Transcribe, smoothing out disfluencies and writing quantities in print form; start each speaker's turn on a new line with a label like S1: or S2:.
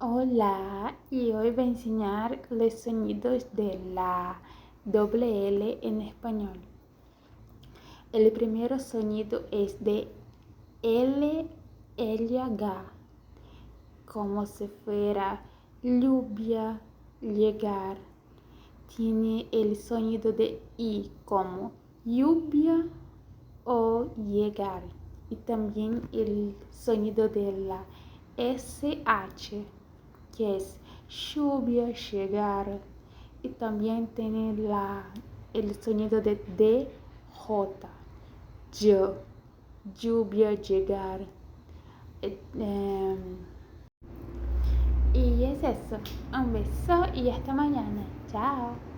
S1: Hola, y hoy voy a enseñar los sonidos de la doble L en español. El primer sonido es de L, L, como si fuera lluvia, llegar. Tiene el sonido de I como lluvia o llegar. Y también el sonido de la SH, que es lluvia, llegar. Y también tiene el sonido de DJ, yo, lluvia, llegar. Y es eso. Un beso y hasta mañana. Chao.